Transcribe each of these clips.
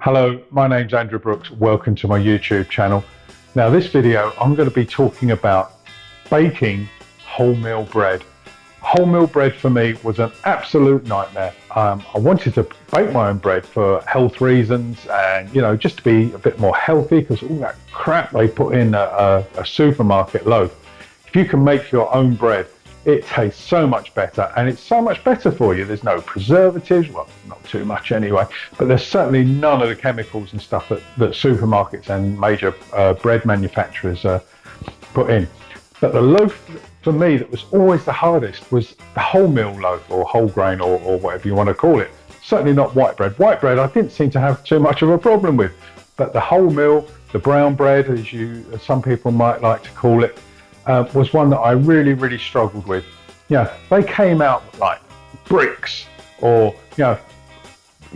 Hello, my name's Andrew Brooks. Welcome to my YouTube channel. Now this video, I'm going to be talking about baking wholemeal bread. Wholemeal bread for me was an absolute nightmare. I wanted to bake my own bread for health reasons and, just to be a bit more healthy, because all that crap they put in a supermarket loaf. If you can make your own bread, it tastes so much better, and it's so much better for you. There's no preservatives, well, not too much anyway, but there's certainly none of the chemicals and stuff that supermarkets and major bread manufacturers put in. But the loaf for me that was always the hardest was the wholemeal loaf, or whole grain, or whatever you want to call it. Certainly not white bread. White bread I didn't seem to have too much of a problem with, but the wholemeal, the brown bread, as some people might like to call it, was one that I really struggled with. They came out like bricks, or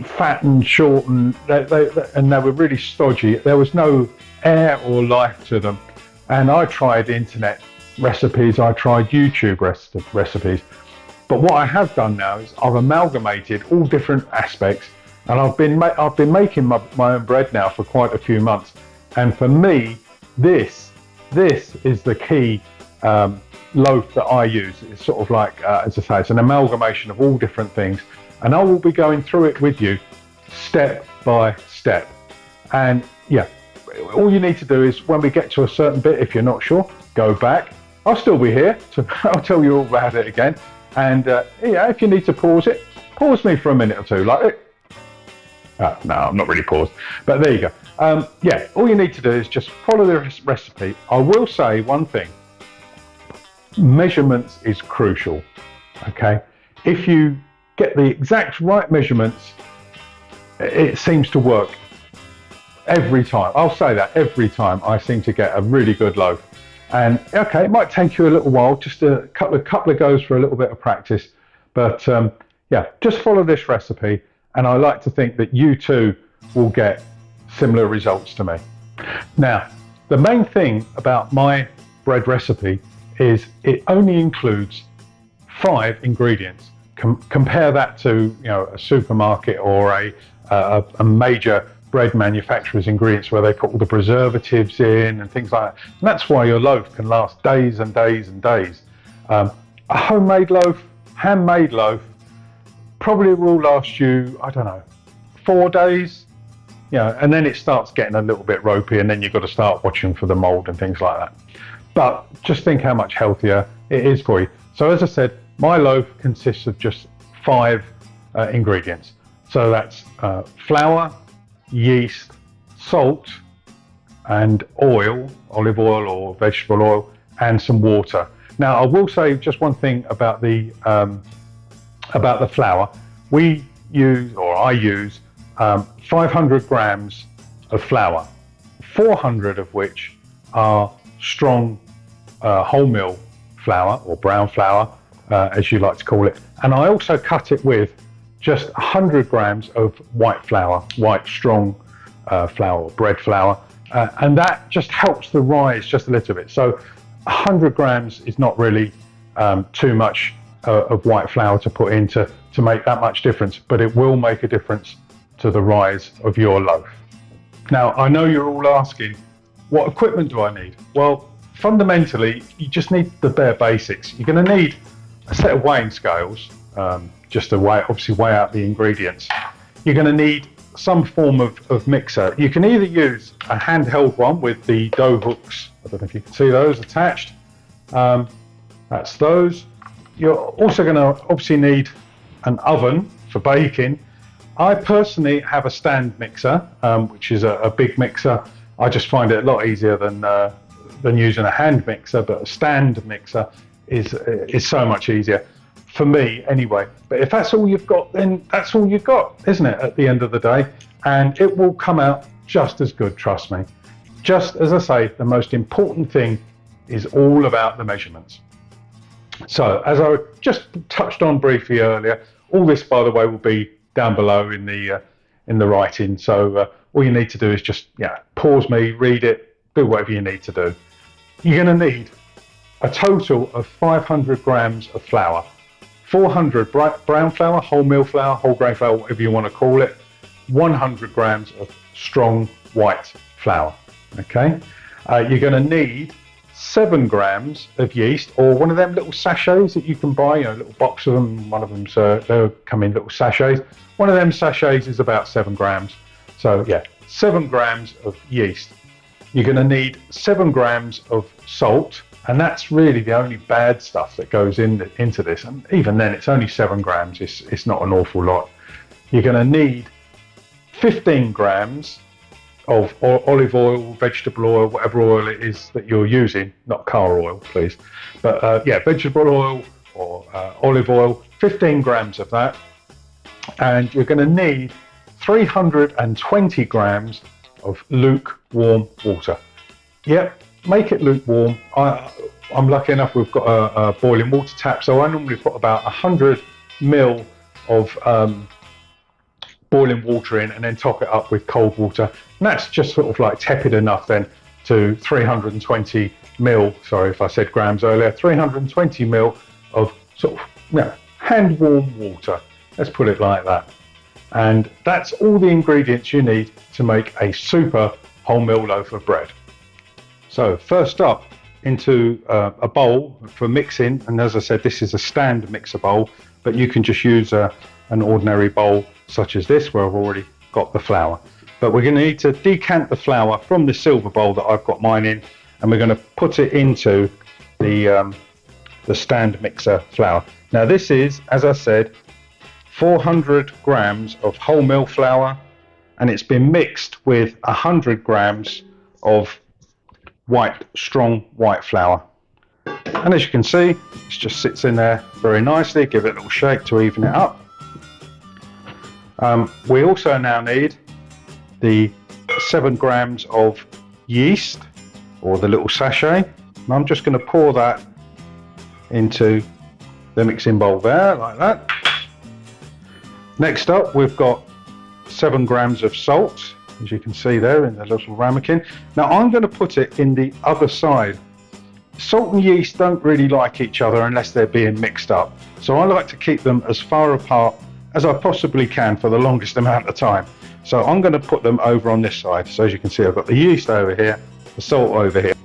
fat and short, and they were really stodgy. There was no air or life to them. And I tried internet recipes, I tried YouTube recipes, but what I have done now is I've amalgamated all different aspects, and I've been making my own bread now for quite a few months. And for me, this is the key loaf that I use. It's sort of like, as I say, it's an amalgamation of all different things, and I will be going through it with you step by step. And all you need to do is, when we get to a certain bit, if you're not sure, go back. I'll still be here, so I'll tell you all about it again. And if you need to pause it, pause me for a minute or two, like no, I'm not really paused, but there you go. All you need to do is just follow the recipe. I will say one thing: measurements is crucial. Okay, if you get the exact right measurements, it seems to work every time. I'll say that every time I seem to get a really good loaf. And okay, it might take you a little while, just a couple of goes for a little bit of practice, but just follow this recipe, and I like to think that you too will get similar results to me. Now, the main thing about my bread recipe is it only includes 5 ingredients. Compare that to a supermarket or a major bread manufacturer's ingredients, where they put all the preservatives in and things like that. And that's why your loaf can last days and days and days. A homemade loaf, handmade loaf, probably will last you, I don't know, 4 days. And then it starts getting a little bit ropey, and then you've got to start watching for the mold and things like that. But just think how much healthier it is for you. So as I said, my loaf consists of just 5 ingredients. So that's flour, yeast, salt, and oil, olive oil or vegetable oil, and some water. Now, I will say just one thing about the flour. I use 500 grams of flour, 400 of which are strong wholemeal flour, or brown flour, as you like to call it. And I also cut it with just 100 grams of white flour, white strong flour, or bread flour, and that just helps the rise just a little bit. So 100 grams is not really too much of white flour to put in to make that much difference, but it will make a difference to the rise of your loaf. Now, I know you're all asking, what equipment do I need? Well, fundamentally, you just need the bare basics. You're going to need a set of weighing scales, just to weigh out the ingredients. You're going to need some form of mixer. You can either use a handheld one with the dough hooks. I don't know if you can see those attached. That's those. You're also going to obviously need an oven for baking. I personally have a stand mixer, which is a big mixer. I just find it a lot easier than using a hand mixer, but a stand mixer is so much easier. For me anyway. But if that's all you've got, then that's all you've got, isn't it, at the end of the day? And it will come out just as good, trust me. Just as I say, the most important thing is all about the measurements. So, as I just touched on briefly earlier, all this, by the way, will be down below in the writing. So all you need to do is just pause me, read it, do whatever you need to do. You're going to need a total of 500 grams of flour, 400 brown flour, wholemeal flour, whole grain flour, whatever you want to call it, 100 grams of strong white flour. Okay, you're going to need 7 grams of yeast, or one of them little sachets that you can buy, you know, a little box of them. One of them, so they'll come in little sachets. One of them sachets is about 7 grams. So yeah, 7 grams of yeast. You're going to need 7 grams of salt, and that's really the only bad stuff that goes into this. And even then, it's only 7 grams. It's not an awful lot. You're going to need 15 grams of olive oil, vegetable oil, whatever oil it is that you're using, not car oil, please. But yeah, vegetable oil or olive oil, 15 grams of that. And you're going to need 320 grams of lukewarm water. Yep, make it lukewarm. I'm lucky enough we've got a boiling water tap, so I normally put about 100 ml of boiling water in and then top it up with cold water. And that's just sort of like tepid enough then to 320 ml, sorry if I said grams earlier, 320 ml of sort of, you know, hand warm water. Let's put it like that. And that's all the ingredients you need to make a super wholemeal loaf of bread. So first up, into a bowl for mixing, and as I said, this is a stand mixer bowl, but you can just use an ordinary bowl such as this where I've already got the flour. But we're going to need to decant the flour from the silver bowl that I've got mine in, and we're going to put it into the stand mixer flour. Now this is, as I said, 400 grams of wholemeal flour, and it's been mixed with 100 grams of strong white flour. And as you can see, it just sits in there very nicely. Give it a little shake to even it up. We also now need the 7 grams of yeast, or the little sachet, and I'm just going to pour that into the mixing bowl there, like that. Next up, we've got 7 grams of salt, as you can see there in the little ramekin. Now I'm going to put it in the other side. Salt and yeast don't really like each other unless they're being mixed up. So I like to keep them as far apart as I possibly can for the longest amount of time. So I'm going to put them over on this side. So as you can see, I've got the yeast over here, the salt over here.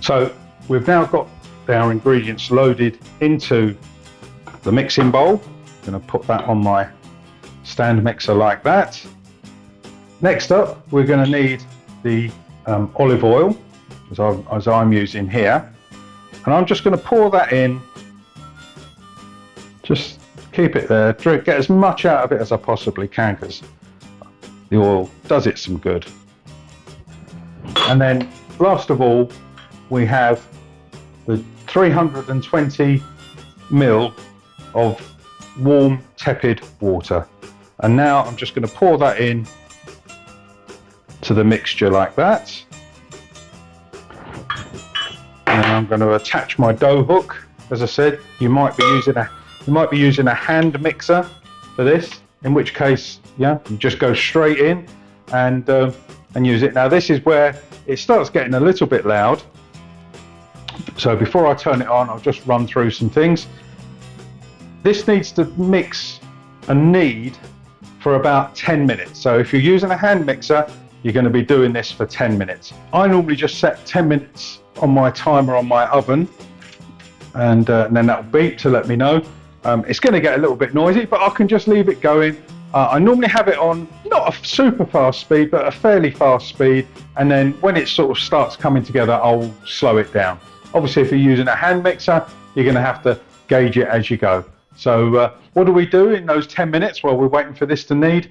So we've now got our ingredients loaded into the mixing bowl. I'm going to put that on my stand mixer like that. Next up, we're going to need the olive oil, as I'm using here, and I'm just going to pour that in. Just keep it there, get as much out of it as I possibly can, because the oil does it some good. And then last of all, we have the 320 ml of warm tepid water. And now I'm just going to pour that in to the mixture like that. And then I'm going to attach my dough hook. As I said, you might be using a hand mixer for this, in which case, yeah, you just go straight in and use it. Now this is where it starts getting a little bit loud. So before I turn it on, I'll just run through some things. This needs to mix and knead for about 10 minutes. So if you're using a hand mixer, you're going to be doing this for 10 minutes. I normally just set 10 minutes on my timer on my oven, and then that'll beep to let me know. It's going to get a little bit noisy, but I can just leave it going. I normally have it on not a super fast speed, but a fairly fast speed, and then when it sort of starts coming together, I'll slow it down. Obviously, if you're using a hand mixer, you're going to have to gauge it as you go. So what do we do in those 10 minutes while we're waiting for this to knead?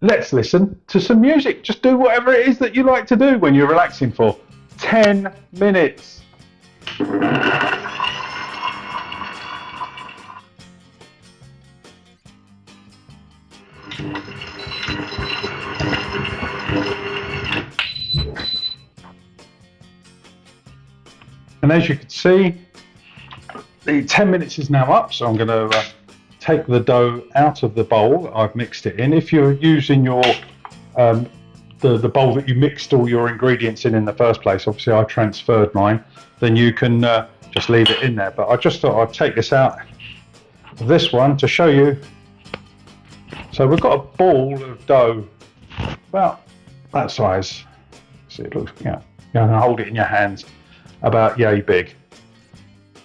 Let's listen to some music. Just do whatever it is that you like to do when you're relaxing for 10 minutes. And as you can see, the 10 minutes is now up, so I'm going to take the dough out of the bowl I've mixed it in. If you're using your the bowl that you mixed all your ingredients in the first place, obviously I transferred mine, then you can just leave it in there. But I just thought I'd take this out of this one to show you. So we've got a ball of dough about that size. See, it looks, you can hold it in your hands, about yay big.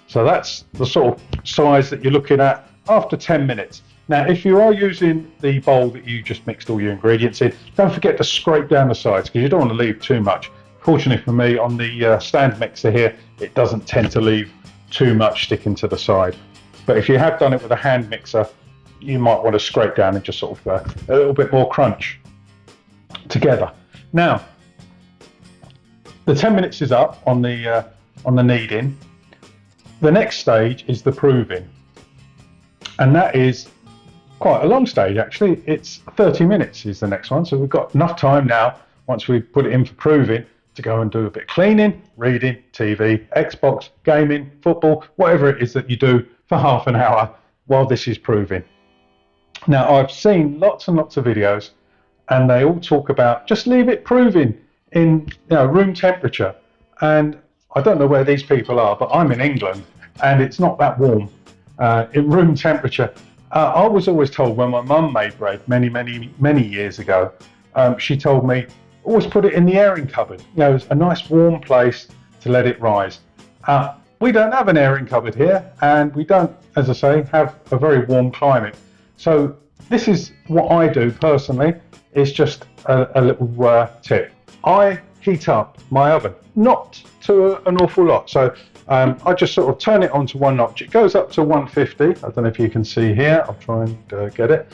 So that's the sort of size that you're looking at after 10 minutes. Now, if you are using the bowl that you just mixed all your ingredients in, don't forget to scrape down the sides because you don't want to leave too much. Fortunately for me, on the stand mixer here, it doesn't tend to leave too much sticking to the side. But if you have done it with a hand mixer, you might want to scrape down and just sort of a little bit more crunch together. Now, the 10 minutes is up on the kneading. The next stage is the proving, and that is quite a long stage actually. It's 30 minutes is the next one, so we've got enough time now, once we put it in for proving, to go and do a bit of cleaning, reading, TV, Xbox, gaming, football, whatever it is that you do for half an hour while this is proving. Now, I've seen lots and lots of videos and they all talk about just leave it proving in room temperature, and I don't know where these people are, but I'm in England and it's not that warm in room temperature. I was always told when my mum made bread many years ago, she told me always put it in the airing cupboard. It's a nice warm place to let it rise. We don't have an airing cupboard here, and we don't, as I say, have a very warm climate. So this is what I do personally. It's just a little tip. I heat up my oven, not to an awful lot. So I just sort of turn it on to one notch. It goes up to 150. I don't know if you can see here. I'll try and get it.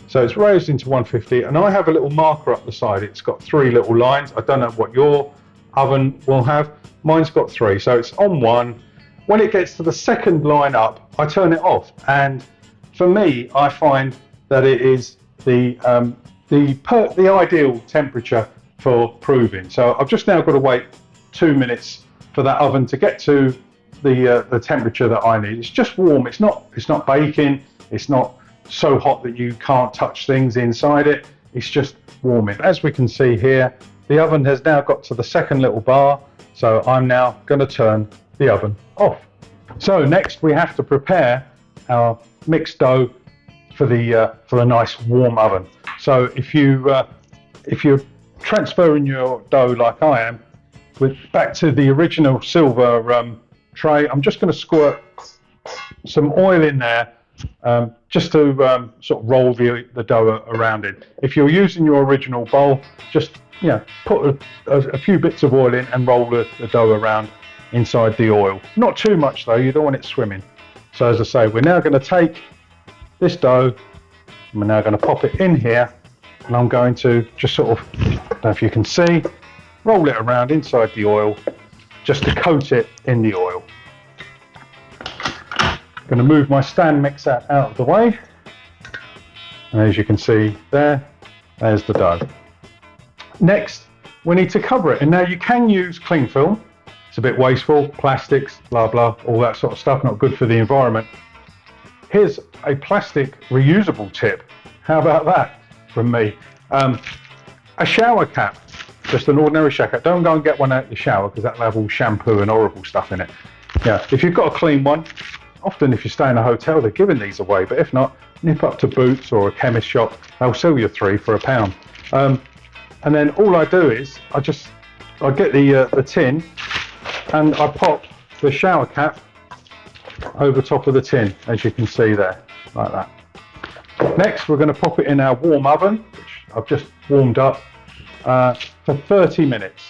So it's raised into 150, and I have a little marker up the side. It's got 3 little lines. I don't know what your oven will have. Mine's got 3, so it's on 1. When it gets to the second line up, I turn it off. And for me, I find that it is the ideal temperature for proving. So I've just now got to wait 2 minutes for that oven to get to the temperature that I need. It's just warm. It's not baking. It's not so hot that you can't touch things inside it. It's just warming. As we can see here, the oven has now got to the second little bar. So I'm now going to turn the oven off. So next we have to prepare our mixed dough for the nice warm oven. So if you're transferring your dough like I am, back to the original silver tray, I'm just going to squirt some oil in there just to sort of roll the dough around it. If you're using your original bowl, just put a few bits of oil in and roll the dough around inside the oil. Not too much though, you don't want it swimming. So as I say, we're now going to take this dough and we're now going to pop it in here, and I'm going to just sort of, I don't know if you can see, roll it around inside the oil just to coat it in the oil. I'm going to move my stand mixer out of the way, and as you can see there's the dough. Next we need to cover it, and now you can use cling film. It's a bit wasteful, plastics, blah blah, all that sort of stuff, not good for the environment. Here's a plastic reusable tip. How about that from me? A shower cap, just an ordinary shower cap. Don't go and get one out of the shower because that'll have all shampoo and horrible stuff in it. If you've got a clean one, often if you stay in a hotel they're giving these away, but if not, nip up to Boots or a chemist shop, they'll sell you 3 for £1. And then all I do is I get the tin and I pop the shower cap over top of the tin, as you can see there, like that. Next we're going to pop it in our warm oven, which I've just warmed up, for 30 minutes,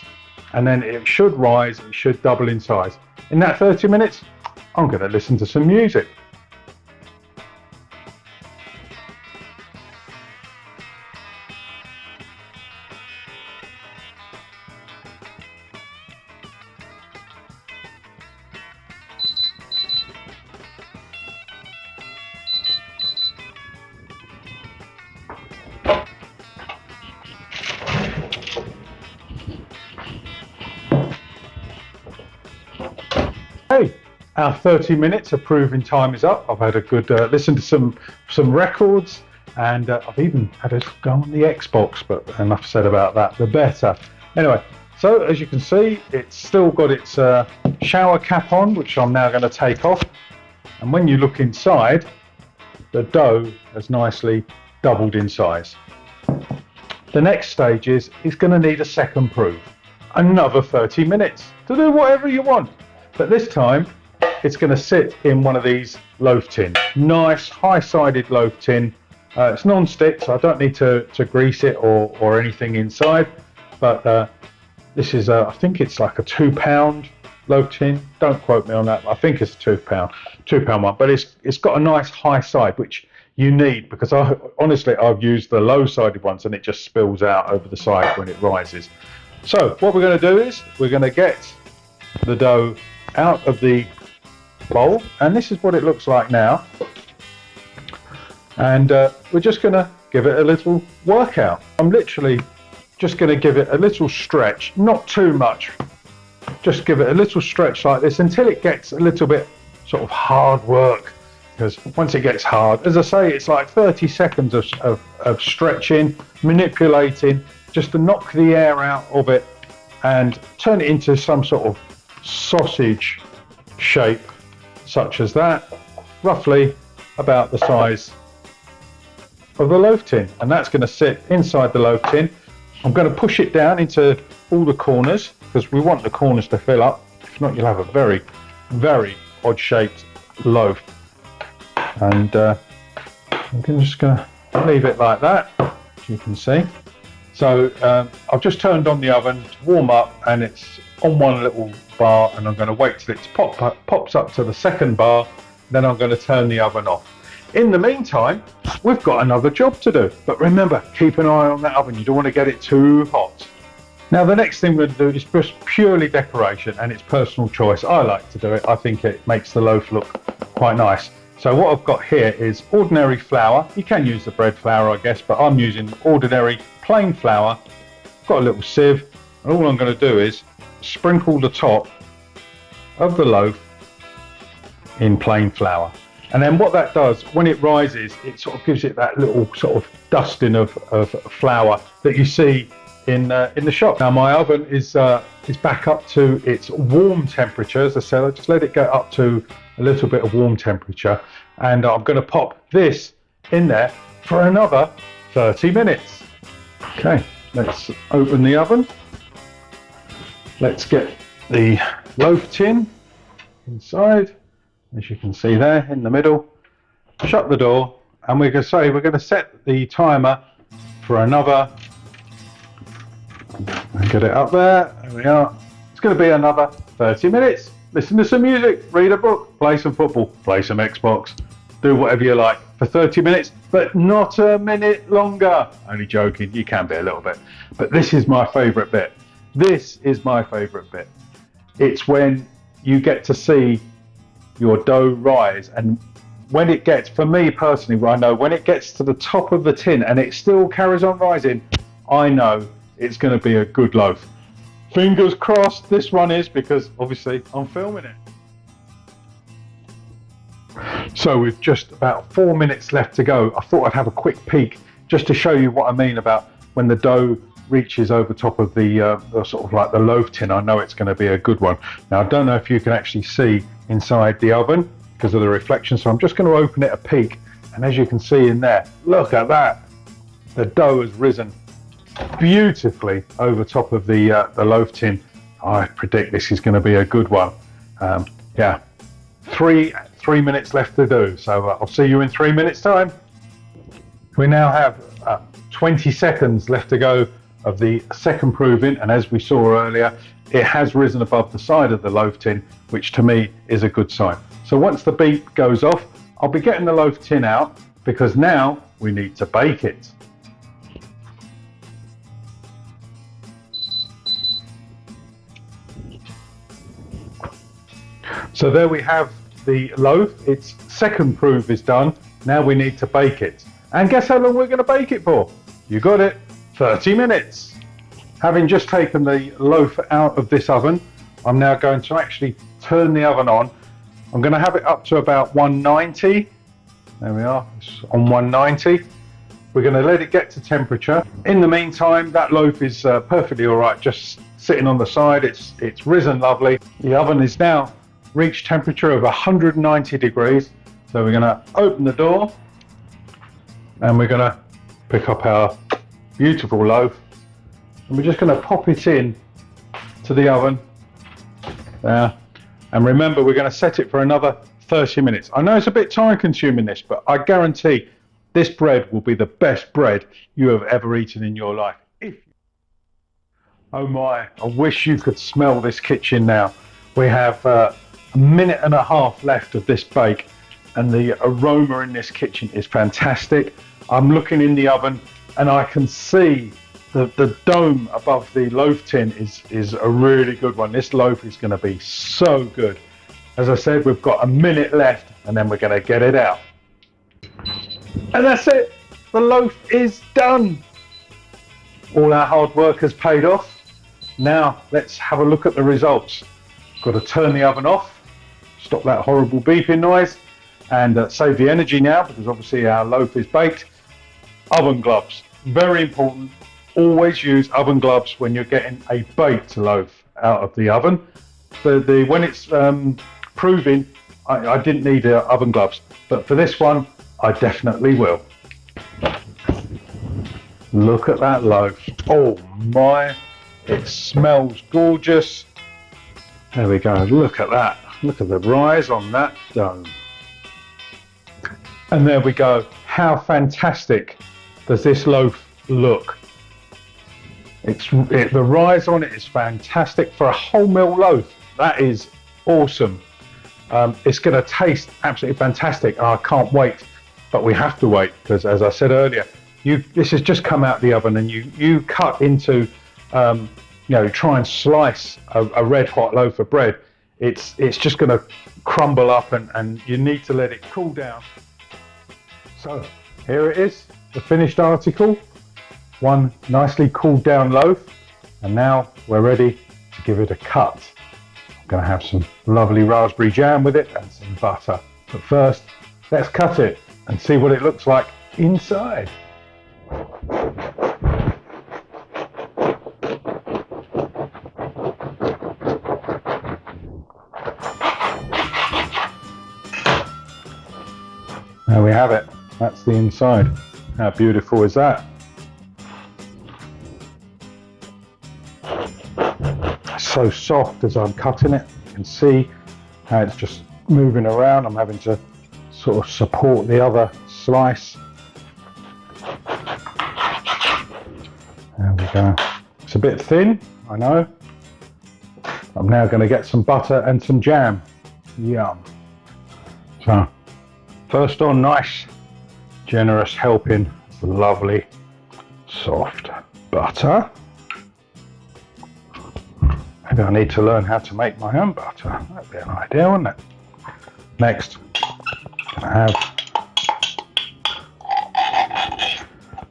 and then it should rise, it should double in size. In that 30 minutes I'm going to listen to some music. Hey, our 30 minutes of proving time is up. I've had a good listen to some records, and I've even had a go on the Xbox, but enough said about that, the better. Anyway, so as you can see, it's still got its shower cap on, which I'm now going to take off. And when you look inside, the dough has nicely doubled in size. The next stage is it's going to need a second proof. Another 30 minutes to do whatever you want. But this time it's going to sit in one of these loaf tins. Nice high-sided loaf tin. It's non-stick, so I don't need to grease it or anything inside. But this is, I think it's like a £2 loaf tin. Don't quote me on that. I think it's a £2 one. But it's got a nice high side, which you need, because honestly I've used the low-sided ones and it just spills out over the side when it rises. So what we're going to do is we're going to get the dough out of the bowl, and this is what it looks like now. And we're just going to give it a little workout. I'm literally just going to give it a little stretch, not too much. Just give it a little stretch like this until it gets a little bit sort of hard work. Because once it gets hard, as I say, it's like 30 seconds of stretching, manipulating, just to knock the air out of it and turn it into some sort of sausage shape, such as that, roughly about the size of the loaf tin. And that's going to sit inside the loaf tin. I'm going to push it down into all the corners because we want the corners to fill up. If not, you'll have a very, very odd shaped loaf. And I'm just going to leave it like that, as you can see. So I've just turned on the oven to warm up, and it's on one little bar, and I'm going to wait till it pops up to the second bar. Then I'm going to turn the oven off. In the meantime, we've got another job to do. But remember, keep an eye on that oven. You don't want to get it too hot. Now the next thing we're going to do is just purely decoration, and it's personal choice. I like to do it. I think it makes the loaf look quite nice. So what I've got here is ordinary flour. You can use the bread flour, I guess, but I'm using ordinary plain flour. Got a little sieve, and all I'm going to do is sprinkle the top of the loaf in plain flour. And then what that does, when it rises, it sort of gives it that little sort of dusting of flour that you see in the shop. Now my oven is back up to its warm temperature. As I said, I just let it get up to a little bit of warm temperature, and I'm going to pop this in there for another 30 minutes. Okay, let's open the oven. Let's get the loaf tin inside, as you can see there in the middle. Shut the door, and we're going to set the timer for another. Get it up there. There we are. It's going to be another 30 minutes. Listen to some music, read a book, play some football, play some Xbox, do whatever you like for 30 minutes, but not a minute longer. Only joking, you can be a little bit. But this is my favourite bit. This is my favourite bit. It's when you get to see your dough rise, and when it gets, for me personally, I know when it gets to the top of the tin and it still carries on rising, I know it's going to be a good loaf. Fingers crossed this one is, because obviously I'm filming it. So with just about 4 minutes left to go, I thought I'd have a quick peek just to show you what I mean about when the dough reaches over top of the sort of like the loaf tin. I know it's going to be a good one. Now I don't know if you can actually see inside the oven because of the reflection, so I'm just going to open it a peek, and as you can see in there, look at that, the dough has risen beautifully over top of the loaf tin. I predict this is going to be a good one. Yeah, three minutes left to do, so I'll see you in 3 minutes time. We now have 20 seconds left to go of the second proving, and as we saw earlier, it has risen above the side of the loaf tin, which to me is a good sign. So once the beep goes off, I'll be getting the loaf tin out, because now we need to bake it. So there we have the loaf. Its second proof is done. Now we need to bake it. And guess how long we're going to bake it for? You got it, 30 minutes. Having just taken the loaf out of this oven, I'm now going to actually turn the oven on. I'm going to have it up to about 190. There we are, it's on 190. We're going to let it get to temperature. In the meantime, that loaf is perfectly all right, just sitting on the side. It's risen lovely. The oven is now reached temperature of 190 degrees. So we're going to open the door, and we're going to pick up our beautiful loaf. And we're just going to pop it in to the oven there. And remember, we're going to set it for another 30 minutes. I know it's a bit time consuming this, but I guarantee this bread will be the best bread you have ever eaten in your life. Oh my, I wish you could smell this kitchen now. We have a minute and a half left of this bake, and the aroma in this kitchen is fantastic. I'm looking in the oven and I can see the dome above the loaf tin is a really good one. This loaf is going to be so good. As I said, we've got a minute left and then we're going to get it out. And that's it. The loaf is done. All our hard work has paid off. Now let's have a look at the results. Got to turn the oven off, stop that horrible beeping noise, and save the energy now because obviously our loaf is baked. Oven gloves, very important. Always use oven gloves when you're getting a baked loaf out of the oven. When it's proving, I didn't need oven gloves, but for this one, I definitely will. Look at that loaf. Oh my, it smells gorgeous. There we go, look at that. Look at the rise on that dome. And there we go. How fantastic does this loaf look? The rise on it is fantastic for a wholemeal loaf. That is awesome. It's going to taste absolutely fantastic. And I can't wait, but we have to wait because, as I said earlier, this has just come out the oven, and you cut into, try and slice a red hot loaf of bread. It's just going to crumble up, and you need to let it cool down. So here it is, the finished article. One nicely cooled down loaf, and now we're ready to give it a cut. I'm going to have some lovely raspberry jam with it and some butter. But first, let's cut it and see what it looks like inside. There we have it. That's the inside. How beautiful is that? So soft as I'm cutting it. You can see how it's just moving around. I'm having to sort of support the other slice. There we go. It's a bit thin, I know. I'm now going to get some butter and some jam. Yum. So, first on, nice, generous helping of lovely, soft butter. Maybe I need to learn how to make my own butter. That'd be an idea, wouldn't it? Next, I'm going to have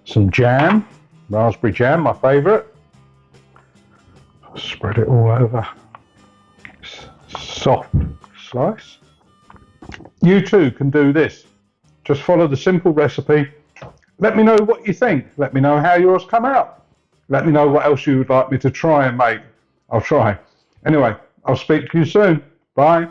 some jam, raspberry jam, my favourite. Spread it all over. Soft slice. You too can do this. Just follow the simple recipe. Let me know what you think. Let me know how yours come out. Let me know what else you would like me to try and make. I'll try. Anyway, I'll speak to you soon. Bye.